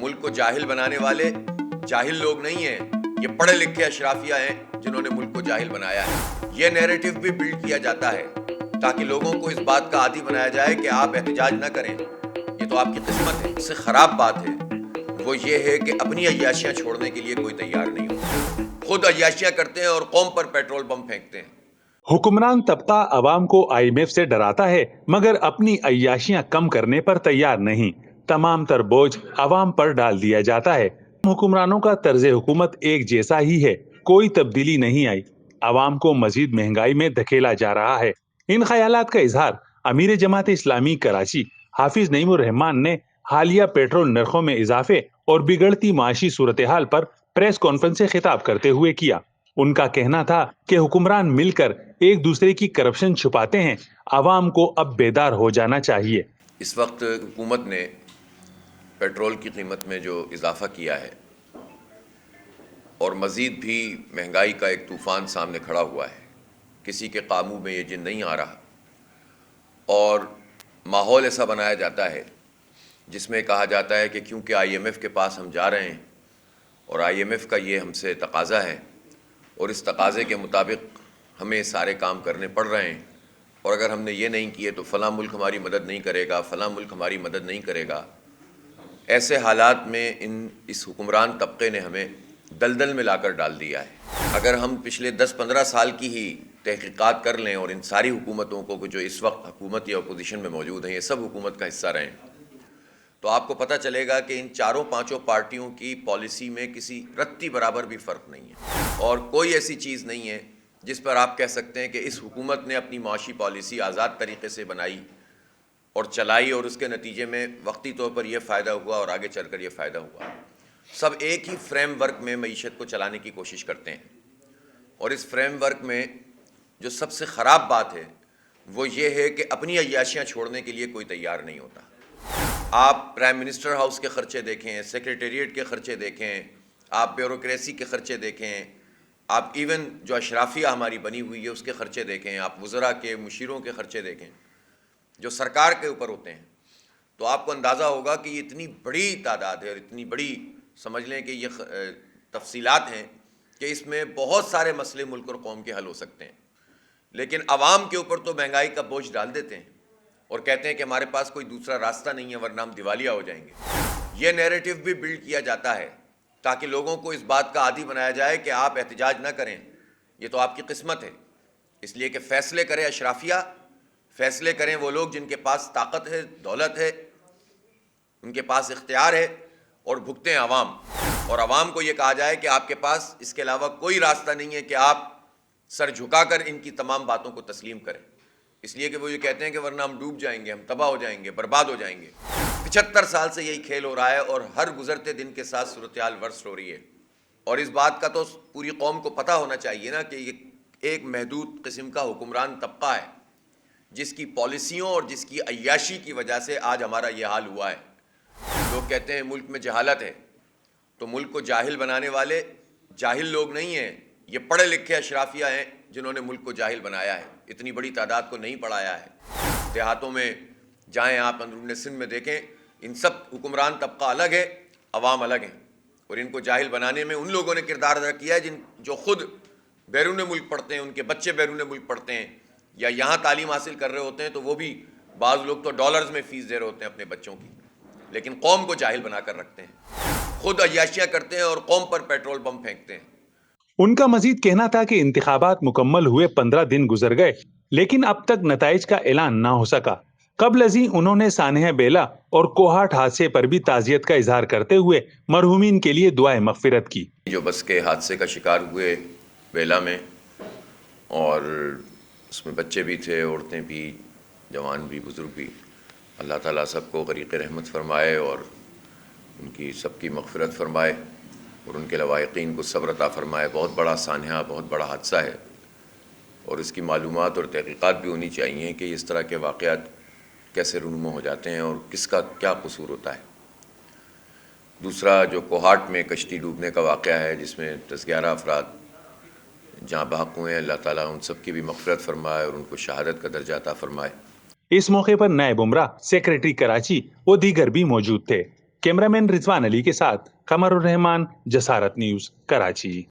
ملک کو جاہل بنانے والے جاہل لوگ نہیں ہیں، یہ پڑھے لکھے اشرافیہ ہیں جنہوں نے ملک کو جاہل بنایا ہے۔ یہ نیریٹو بھی بلڈ کیا جاتا ہے تاکہ لوگوں کو اس بات کا عادی بنایا جائے کہ آپ احتجاج نہ کریں، یہ تو آپ کی قسمت ہے۔ اس سے خراب بات ہے وہ یہ ہے کہ اپنی عیاشیاں چھوڑنے کے لیے کوئی تیار نہیں ہوتا، خود عیاشیاں کرتے ہیں اور قوم پر پیٹرول بم پھینکتے ہیں۔ حکمران طبقہ عوام کو IMF سے ڈراتا ہے مگر اپنی عیاشیاں کم کرنے پر تیار نہیں، تمام تر بوجھ عوام پر ڈال دیا جاتا ہے۔ حکمرانوں کا طرز حکومت ایک جیسا ہی ہے، کوئی تبدیلی نہیں آئی، عوام کو مزید مہنگائی میں دھکیلا جا رہا ہے۔ ان خیالات کا اظہار امیر جماعت اسلامی کراچی حافظ نعیم الرحمان نے حالیہ پیٹرول نرخوں میں اضافے اور بگڑتی معاشی صورتحال پر پریس کانفرنس سے خطاب کرتے ہوئے کیا۔ ان کا کہنا تھا کہ حکمران مل کر ایک دوسرے کی کرپشن چھپاتے ہیں، عوام کو اب بیدار ہو جانا چاہیے۔ اس وقت حکومت نے پیٹرول کی قیمت میں جو اضافہ کیا ہے اور مزید بھی مہنگائی کا ایک طوفان سامنے کھڑا ہوا ہے، کسی کے قابو میں یہ جن نہیں آ رہا، اور ماحول ایسا بنایا جاتا ہے جس میں کہا جاتا ہے کہ کیونکہ IMF کے پاس ہم جا رہے ہیں اور IMF کا یہ ہم سے تقاضا ہے اور اس تقاضے کے مطابق ہمیں سارے کام کرنے پڑ رہے ہیں، اور اگر ہم نے یہ نہیں کیے تو فلاں ملک ہماری مدد نہیں کرے گا، فلاں ملک ہماری مدد نہیں کرے گا۔ ایسے حالات میں اس حکمران طبقے نے ہمیں دلدل میں لا کر ڈال دیا ہے۔ اگر ہم پچھلے 10-15 سال کی ہی تحقیقات کر لیں اور ان ساری حکومتوں کو جو اس وقت حکومت یا اپوزیشن میں موجود ہیں، یہ سب حکومت کا حصہ رہے ہیں، تو آپ کو پتہ چلے گا کہ ان 4-5 پارٹیوں کی پالیسی میں کسی رتی برابر بھی فرق نہیں ہے، اور کوئی ایسی چیز نہیں ہے جس پر آپ کہہ سکتے ہیں کہ اس حکومت نے اپنی معاشی پالیسی آزاد طریقے سے بنائی اور چلائی اور اس کے نتیجے میں وقتی طور پر یہ فائدہ ہوا اور آگے چل کر یہ فائدہ ہوا۔ سب ایک ہی فریم ورک میں معیشت کو چلانے کی کوشش کرتے ہیں، اور اس فریم ورک میں جو سب سے خراب بات ہے وہ یہ ہے کہ اپنی عیاشیاں چھوڑنے کے لیے کوئی تیار نہیں ہوتا۔ آپ پرائم منسٹر ہاؤس کے خرچے دیکھیں، سیکریٹریٹ کے خرچے دیکھیں، آپ بیوروکریسی کے خرچے دیکھیں، آپ ایون جو اشرافیہ ہماری بنی ہوئی ہے اس کے خرچے دیکھیں، آپ وزراء کے مشیروں کے خرچے دیکھیں جو سرکار کے اوپر ہوتے ہیں، تو آپ کو اندازہ ہوگا کہ یہ اتنی بڑی تعداد ہے اور اتنی بڑی سمجھ لیں کہ یہ تفصیلات ہیں کہ اس میں بہت سارے مسئلے ملک اور قوم کے حل ہو سکتے ہیں، لیکن عوام کے اوپر تو مہنگائی کا بوجھ ڈال دیتے ہیں اور کہتے ہیں کہ ہمارے پاس کوئی دوسرا راستہ نہیں ہے ورنہ ہم دیوالیہ ہو جائیں گے۔ یہ نیریٹو بھی بلڈ کیا جاتا ہے تاکہ لوگوں کو اس بات کا عادی بنایا جائے کہ آپ احتجاج نہ کریں، یہ تو آپ کی قسمت ہے، اس لیے کہ فیصلے کرے اشرافیہ، فیصلے کریں وہ لوگ جن کے پاس طاقت ہے، دولت ہے، ان کے پاس اختیار ہے، اور بھگتیں عوام، اور عوام کو یہ کہا جائے کہ آپ کے پاس اس کے علاوہ کوئی راستہ نہیں ہے کہ آپ سر جھکا کر ان کی تمام باتوں کو تسلیم کریں، اس لیے کہ وہ یہ کہتے ہیں کہ ورنہ ہم ڈوب جائیں گے، ہم تباہ ہو جائیں گے، برباد ہو جائیں گے۔ 75 سال سے یہی کھیل ہو رہا ہے اور ہر گزرتے دن کے ساتھ صورتحال ورس ہو رہی ہے، اور اس بات کا تو پوری قوم کو پتہ ہونا چاہیے نا کہ یہ ایک محدود قسم کا حکمران طبقہ ہے جس کی پالیسیوں اور جس کی عیاشی کی وجہ سے آج ہمارا یہ حال ہوا ہے۔ لوگ کہتے ہیں ملک میں جہالت ہے، تو ملک کو جاہل بنانے والے جاہل لوگ نہیں ہیں، یہ پڑھے لکھے اشرافیہ ہیں جنہوں نے ملک کو جاہل بنایا ہے، اتنی بڑی تعداد کو نہیں پڑھایا ہے۔ دیہاتوں میں جائیں، آپ اندرون سندھ میں دیکھیں، ان سب حکمران طبقہ الگ ہے، عوام الگ ہیں، اور ان کو جاہل بنانے میں ان لوگوں نے کردار ادا کیا ہے جو خود بیرون ملک پڑھتے ہیں، ان کے بچے بیرون ملک پڑھتے ہیں یا یہاں تعلیم حاصل کر رہے ہوتے ہیں، تو وہ بھی بعض لوگ تو ڈالرز میں فیس دے رہے ہوتے ہیں اپنے بچوں کی، لیکن قوم کو جاہل بنا کر رکھتے ہیں، خود عیاشیاں کرتے ہیں اور قوم پر پیٹرول بم پھینکتے ہیں۔ ان کا مزید کہنا تھا کہ انتخابات مکمل ہوئے 15 دن گزر گئے لیکن اب تک نتائج کا اعلان نہ ہو سکا۔ قبل ازیں انہوں نے سانحہ بیلا اور کوہاٹ حادثے پر بھی تعزیت کا اظہار کرتے ہوئے مرحومین کے لیے دعائے مغفرت کی۔ جو بس کے حادثے کا شکار ہوئے بیلا میں، اور اس میں بچے بھی تھے، عورتیں بھی، جوان بھی، بزرگ بھی، اللہ تعالیٰ سب کو غریق رحمت فرمائے اور ان کی سب کی مغفرت فرمائے اور ان کے لواحقین کو صبر عطا فرمائے۔ بہت بڑا سانحہ، بہت بڑا حادثہ ہے، اور اس کی معلومات اور تحقیقات بھی ہونی چاہیے کہ اس طرح کے واقعات کیسے رونما ہو جاتے ہیں اور کس کا کیا قصور ہوتا ہے۔ دوسرا جو کوہاٹ میں کشتی ڈوبنے کا واقعہ ہے جس میں 10-11 افراد جہاں بحق ہوئے ہیں، اللہ تعالیٰ ان سب کی بھی مغفرت فرمائے اور ان کو شہادت کا درجہ عطا فرمائے۔ اس موقع پر نائب امرا، سیکریٹری کراچی و دیگر بھی موجود تھے۔ کیمرامین رضوان علی کے ساتھ قمر الرحمان، جسارت نیوز، کراچی۔